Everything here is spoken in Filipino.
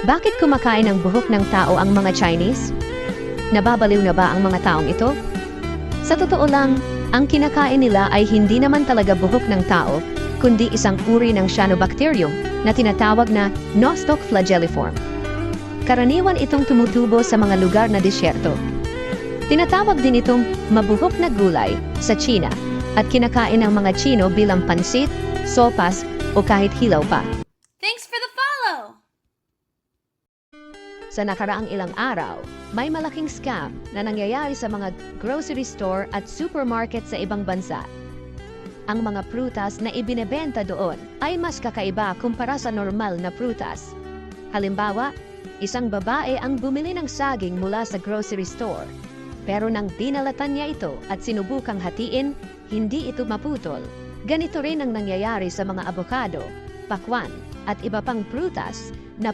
Bakit kumakain ng buhok ng tao ang mga Chinese? Nababaliw na ba ang mga taong ito? Sa totoo lang, ang kinakain nila ay hindi naman talaga buhok ng tao, kundi isang uri ng cyanobacterium na tinatawag na Nostoc flagelliform. Karaniwan itong tumutubo sa mga lugar na disyerto. Tinatawag din itong mabuhok na gulay sa China at kinakain ng mga Chino bilang pansit, sopas o kahit hilaw pa. Thanks for the follow! Sa nakaraang ilang araw, may malaking scam na nangyayari sa mga grocery store at supermarket sa ibang bansa. Ang mga prutas na ibinebenta doon ay mas kakaiba kumpara sa normal na prutas. Halimbawa, isang babae ang bumili ng saging mula sa grocery store. Pero nang dinalatan niya ito at sinubukang hatiin, hindi ito maputol. Ganito rin ang nangyayari sa mga abokado, pakwan at iba pang prutas na